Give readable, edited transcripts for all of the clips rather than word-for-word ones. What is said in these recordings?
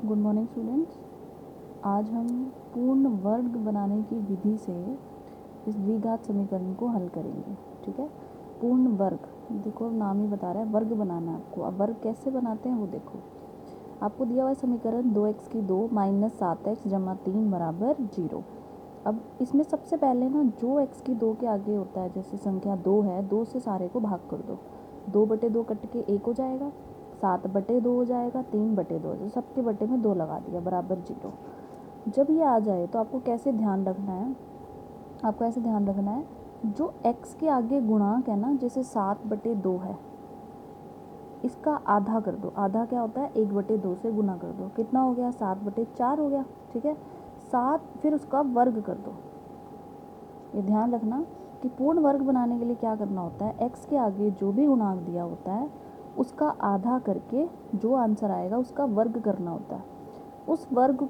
Good morning students. आज हम पूर्ण वर्ग बनाने की विधि से इस द्विघात समीकरण को हल करेंगे। ठीक है, पूर्ण वर्ग, देखो नाम ही बता रहा है वर्ग बनाना है आपको। अब वर्ग कैसे बनाते हैं वो देखो। आपको दिया हुआ समीकरण 2x की 2 माइनस 7x जमा 3 बराबर 0। अब इसमें सबसे पहले ना जो x की 2 के आगे होता है, जैसे संख्या 2 है, 2 से सारे को भाग कर दो। 2/2 कट के 1 हो जाएगा, 7/2 हो जाएगा, 3/2 हो जाएगा, सबके बटे में 2 लगा दिया बराबर 0। जब ये आ जाए तो आपको कैसे ध्यान रखना है, आपको ऐसे ध्यान रखना है, जो x के आगे गुणांक है ना, जैसे 7/2 है, इसका आधा कर दो। आधा क्या होता है, 1/2 से गुना कर दो, कितना हो गया, 7/4 हो गया। ठीक है, 7 फिर उसका वर्ग कर दो। ये ध्यान रखना कि पूर्ण वर्ग बनाने के लिए क्या करना होता है, x के आगे जो भी गुणांक दिया होता है उसका आधा करके जो आंसर आएगा उसका वर्ग करना होता है। उस वर्ग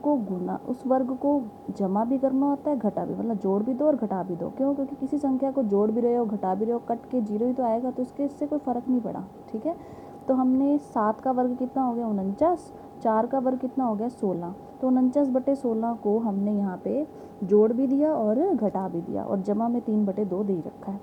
को जमा भी करना होता है, घटा भी, मतलब जोड़ भी दो और घटा भी दो। क्यों? क्योंकि किसी संख्या को जोड़ भी रहे हो घटा भी रहे हो, कट के 0 ही तो आएगा, तो इससे कोई फ़र्क नहीं पड़ा। ठीक है, तो हमने 7 का वर्ग कितना हो गया, 49, 4 का वर्ग कितना हो गया, 16। तो 49/16 को हमने यहाँ पे जोड़ भी दिया और घटा भी दिया, और जमा में 3/2 दे रखा है।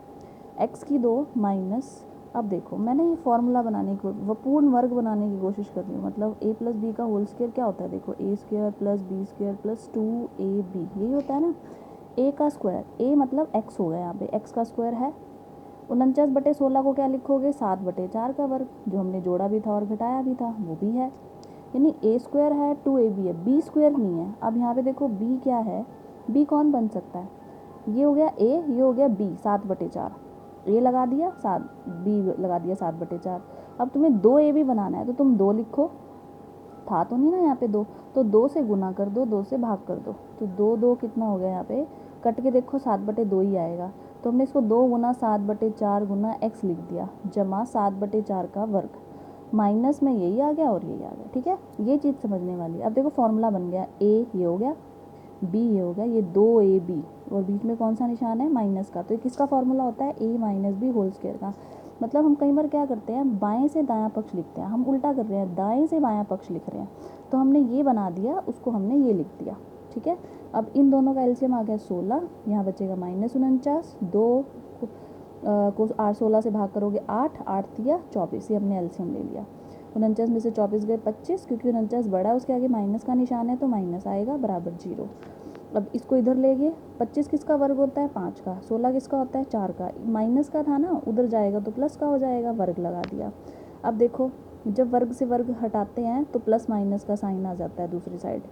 x की 2 माइनस, अब देखो मैंने ये फॉर्मूला बनाने की, पूर्ण वर्ग बनाने की कोशिश कर रही हूँ। मतलब a + b का होल स्क्वायर क्या होता है, देखो a² + b² + 2ab, यही होता है ना। a का स्क्वायर, a मतलब x हो गया, यहाँ पे x का स्क्वायर है। 49/16 को क्या लिखोगे, 7/4 का वर्ग, जो हमने जोड़ा भी था और घटाया भी था वो भी है। यानी a² है, 2ab है, b² नहीं है। अब यहाँ पे देखो b क्या है, b कौन बन सकता है, ये हो गया a, ये हो गया b, 7/4, a लगा दिया, 7 b लगा दिया, 7/4। अब तुम्हें 2ab बनाना है तो तुम 2 लिखो, था तो नहीं ना यहाँ पे 2, तो 2 से गुना कर दो, 2 से भाग कर दो, तो 2 कितना हो गया, यहाँ पे कट के देखो 7/2 ही आएगा। तो हमने इसको 2 गुना 7/4 गुना x लिख दिया, जमा 7/4 का वर्ग, माइनस में यही आ गया और यही आ गया। ठीक है, ये चीज़ समझने वाली। अब देखो फॉर्मूला बन गया, a ये हो गया, b ये हो गया, ये 2ab और बीच में कौन सा निशान है, माइनस का। तो किसका फॉर्मूला होता है, a - b होल स्क्वायर का। मतलब हम कई बार क्या करते हैं, बाएं से दायां पक्ष लिखते हैं, हम उल्टा कर रहे हैं, दाएं से बायां पक्ष लिख रहे हैं। तो हमने ये बना दिया, उसको हमने ये लिख दिया। ठीक है, अब इन दोनों का एलसीएम आ गया 16, यहाँ बचेगा -49, 2 को 16 से भाग करोगे 8, 8 दिया 24, ये हमने एलसीएम ले लिया। 49 में से 24 गए 25, क्योंकि 49 बड़ा है उसके आगे माइनस का निशान है तो माइनस आएगा बराबर 0। अब इसको इधर ले गए, 25 किसका वर्ग होता है, 5 का, 16 किसका होता है, 4 का, माइनस का था ना, उधर जाएगा तो प्लस का हो जाएगा, वर्ग लगा दिया। अब देखो जब वर्ग से वर्ग हटाते हैं तो प्लस माइनस का साइन आ जाता है दूसरी साइड।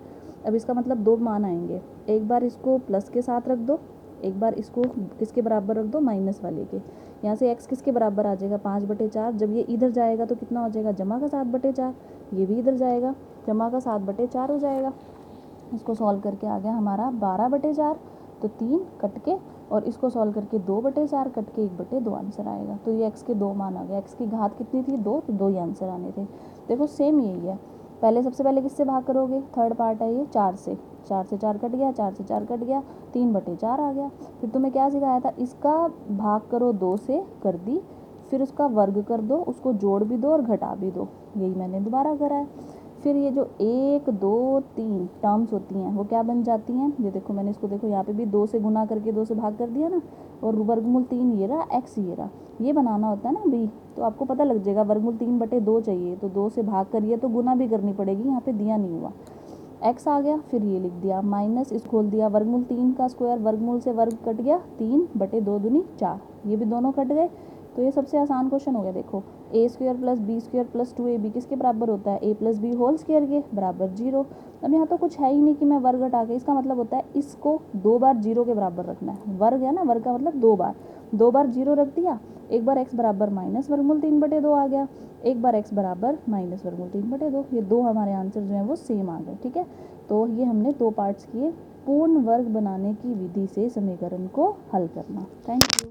अब इसका मतलब 2 मान आएंगे, एक बार इसको प्लस के साथ रख दो, एक बार इसको किसके बराबर रख दो, माइनस वाले के। यहाँ से x किसके बराबर आ जाएगा, 5/4। जब ये इधर जाएगा तो कितना हो जाएगा, जमा का 7/4, ये भी इधर जाएगा, जमा का 7/4 हो जाएगा। इसको सॉल्व करके आ गया हमारा 12/4, तो 3 कट के, और इसको सॉल्व करके 2/4 कट के 1/2 आंसर आएगा। तो ये x के 2 मान आ गया। x की घात कितनी थी, 2, तो 2 ही आंसर आने थे। देखो सेम यही है, पहले सबसे पहले किससे भाग करोगे, थर्ड पार्ट है ये, 4 से, 4 से 4 कट गया, 4 से 4 कट गया, 3/4 आ गया। फिर तुम्हें क्या सिखाया था, इसका भाग करो 2 से, कर दी, फिर उसका वर्ग कर दो, उसको जोड़ भी दो और घटा भी दो, यही मैंने दोबारा करा है। फिर ये जो 1, 2, 3 टर्म्स होती हैं वो क्या बन जाती हैं, ये देखो मैंने इसको, देखो यहाँ पे भी 2 से गुना करके 2 से भाग कर दिया ना, और वर्गमूल 3 ये रहा, x ये रहा, ये बनाना होता है ना b। तो आपको पता लग जाएगा वर्गमूल 3/2 चाहिए, तो 2 से भाग करिए तो गुना भी करनी पड़ेगी, यहाँ पे दिया नहीं हुआ, x आ गया, फिर ये लिख दिया, माइनस इसको खोल दिया, वर्गमूल 3 का स्क्वायर, वर्गमूल से वर्ग कट गया, 3/2 दूनी 4, ये भी दोनों कट गए। तो ये सबसे आसान क्वेश्चन हो गया। देखो a² + b² + 2ab किसके बराबर होता है, a + b होल स्क्वायर के बराबर 0। अब यहाँ तो कुछ है ही नहीं कि मैं वर्ग हटा के, इसका मतलब होता है इसको 2 बार 0 के बराबर रखना है। वर्ग है ना, वर्ग का मतलब 2 बार 0 रख दिया, एक बार x बराबर माइनस वर्गमूल 3/2 आ गया, एक बार x बराबर माइनस वर्गमूल 3/2, ये 2 हमारे आंसर जो हैं वो सेम आ गए। ठीक है, तो ये हमने 2 पार्ट्स किए, पूर्ण वर्ग बनाने की विधि से समीकरण को हल करना। Thank you.